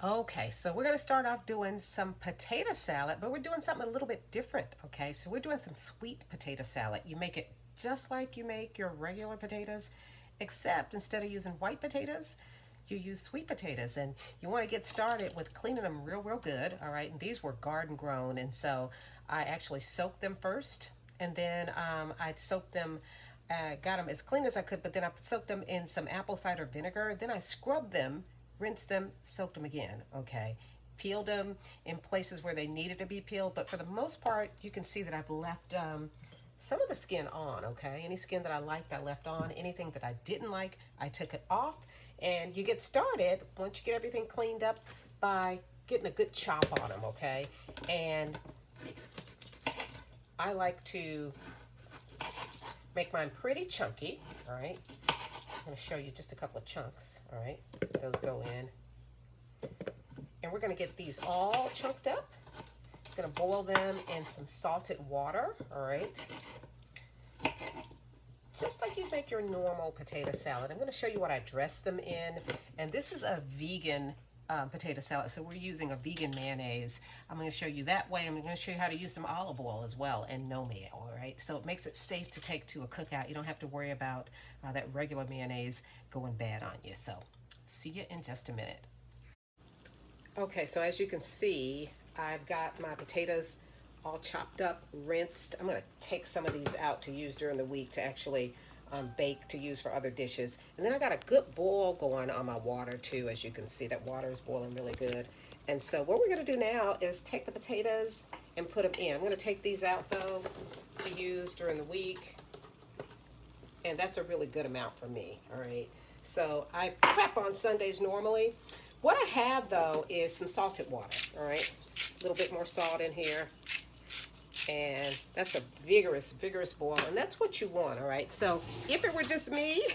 Okay, so we're gonna start off doing some potato salad, but we're doing something a little bit different, okay? So we're doing some sweet potato salad. You make it just like you make your regular potatoes, except instead of using white potatoes, you use sweet potatoes. And you wanna get started with cleaning them real good, all right? And these were garden grown, and so I actually soaked them first, and then I soaked them got them as clean as I could, but then I soaked them in some apple cider vinegar. Then I scrubbed them, rinsed them, soaked them again, okay? Peeled them in places where they needed to be peeled, but for the most part, you can see that I've left some of the skin on, okay? Any skin that I liked, I left on. Anything that I didn't like, I took it off. And you get started, once you get everything cleaned up, by getting a good chop on them, okay? And I like to make mine pretty chunky, all right? I'm gonna show you just a couple of chunks, all right? Those go in. And we're gonna get these all chunked up. Gonna boil them in some salted water, all right? Just like you make your normal potato salad. I'm gonna show you what I dress them in. And this is a vegan potato salad, so we're using a vegan mayonnaise. I'm going to show you that way. I'm going to show you how to use some olive oil as well, and no mayo, all right? So it makes it safe to take to a cookout. You don't have to worry about that regular mayonnaise going bad on you. So see you in just a minute. Okay, so as you can see, I've got my potatoes all chopped up, rinsed. I'm going to take some of these out to use during the week to actually bake to use for other dishes. And then I got a good boil going on my water too. As you can see, that water is boiling really good. And so what we're going to do now is take the potatoes and put them in. I'm going to take these out though to use during the week. And that's a really good amount for me, all right? So I prep on Sundays normally. What I have though is some salted water, all right? A little bit more salt in here. And that's a vigorous boil, and that's what you want, all right? So if it were just me,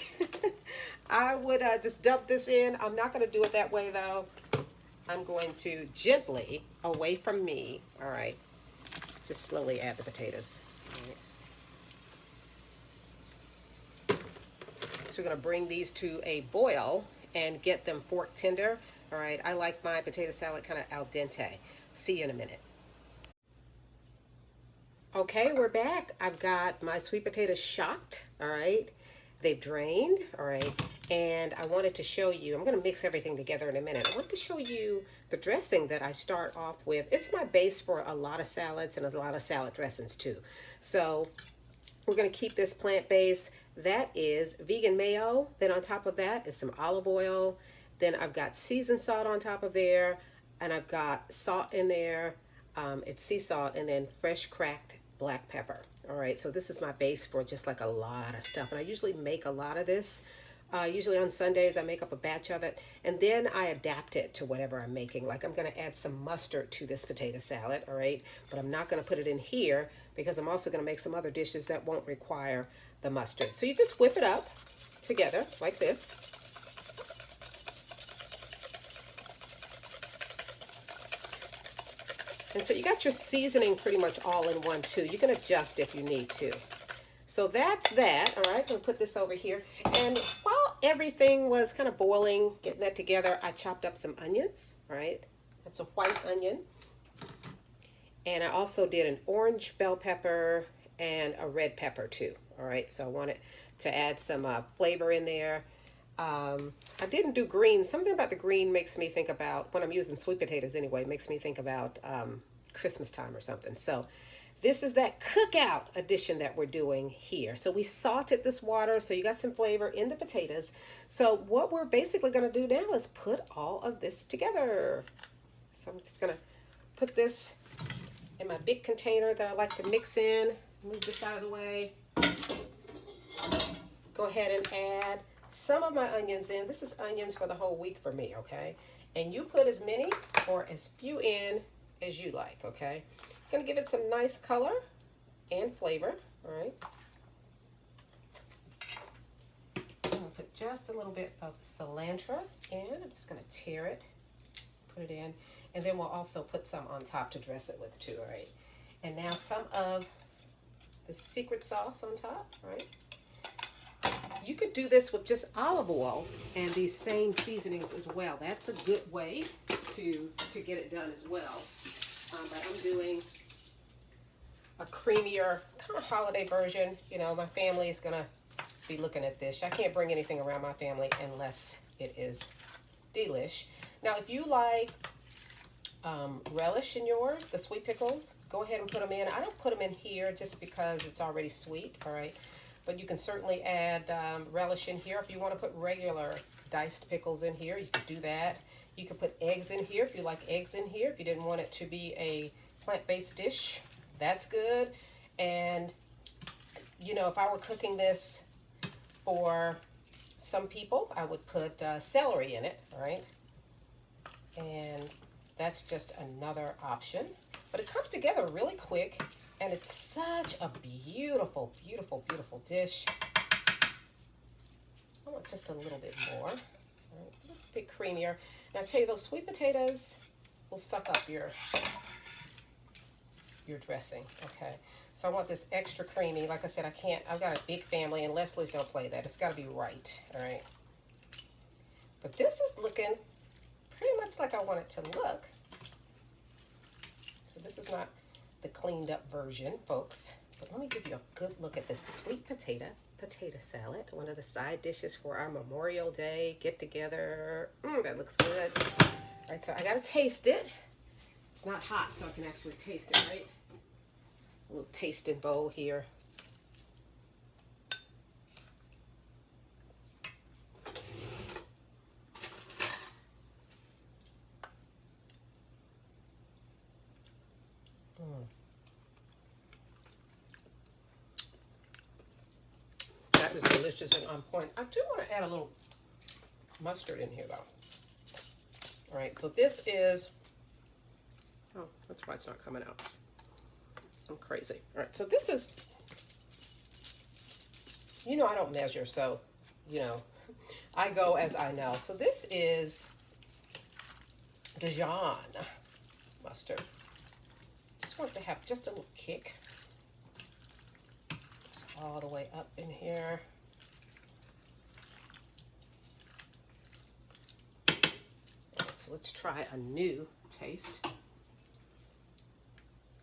I would just dump this in. I'm not going to do it that way, though. I'm going to gently, away from me, all right, just slowly add the potatoes. All right. So we're going to bring these to a boil and get them fork tender, all right? I like my potato salad kind of al dente. See you in a minute. Okay, we're back. I've got my sweet potatoes shocked, all right? They've drained, all right? And I wanted to show you, I'm gonna mix everything together in a minute. I want to show you the dressing that I start off with. It's my base for a lot of salads and a lot of salad dressings too. So we're gonna keep this plant-based. That is vegan mayo. Then on top of that is some olive oil. Then I've got seasoned salt on top of there. And I've got salt in there. It's sea salt, and then fresh cracked black pepper. All right, so this is my base for just like a lot of stuff. And I usually make a lot of this. Usually on Sundays, I make up a batch of it, and then I adapt it to whatever I'm making. Like I'm gonna add some mustard to this potato salad, all right? But I'm not gonna put it in here because I'm also gonna make some other dishes that won't require the mustard. So you just whip it up together like this. And so you got your seasoning pretty much all in one too. You can adjust if you need to. So that's that, all right? I'm gonna put this over here. And while everything was kind of boiling, getting that together, I chopped up some onions, all right? That's a white onion. And I also did an orange bell pepper and a red pepper too, all right? So I wanted to add some flavor in there. I didn't do green. Something about the green makes me think about, when I'm using sweet potatoes anyway, makes me think about Christmas time or something. So this is that cookout edition that we're doing here. So we salted this water, so you got some flavor in the potatoes. So what we're basically going to do now is put all of this together. So I'm just going to put this in my big container that I like to mix in. Move this out of the way. Go ahead and add some of my onions in. This is onions for the whole week for me, okay? And you put as many or as few in as you like, okay? Gonna give it some nice color and flavor, all right? I'm gonna put just a little bit of cilantro in. I'm just gonna tear it, put it in, and then we'll also put some on top to dress it with too, all right? And now some of the secret sauce on top, all right? You could do this with just olive oil and these same seasonings as well. That's a good way to get it done as well. But I'm doing a creamier kind of holiday version. You know, my family is gonna be looking at this. I can't bring anything around my family unless it is delish. Now, if you like relish in yours, the sweet pickles, go ahead and put them in. I don't put them in here just because it's already sweet, all right? But you can certainly add relish in here. If you want to put regular diced pickles in here, you could do that. You could put eggs in here if you like eggs in here. If you didn't want it to be a plant-based dish, that's good. And, you know, if I were cooking this for some people, I would put celery in it, all right? And that's just another option. But it comes together really quick, and it's such a beautiful, beautiful, beautiful dish. I want just a little bit more. All right, a little bit creamier. And I tell you, those sweet potatoes will suck up your dressing, okay? So I want this extra creamy. Like I said, I've got a big family, and Leslie's don't play that. It's got to be right, all right? But this is looking pretty much like I want it to look. So this is not the cleaned up version, folks. But let me give you a good look at this sweet potato salad, one of the side dishes for our Memorial Day get together. That looks good. All right, so I gotta taste it. It's not hot, so I can actually taste it, right? A little tasting bowl here. That is delicious and on point. I do want to add a little mustard in here, though. All right, so this is, oh, that's why it's not coming out. I'm crazy. All right, so this is, you know, I don't measure, so, you know, I go as I know. So this is Dijon mustard. Just want to have just a little kick. Just all the way up in here. All right, so let's try a new taste.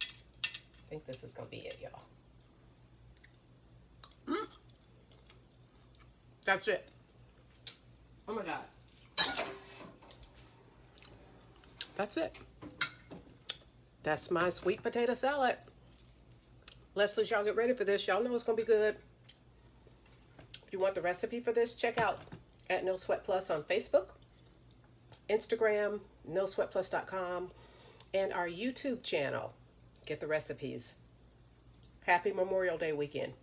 I think this is going to be it, y'all. That's it. Oh my God. That's it. That's my sweet potato salad. Leslie, y'all get ready for this. Y'all know it's going to be good. If you want the recipe for this, check out at No Sweat Plus on Facebook, Instagram, nosweatplus.com, and our YouTube channel. Get the recipes. Happy Memorial Day weekend.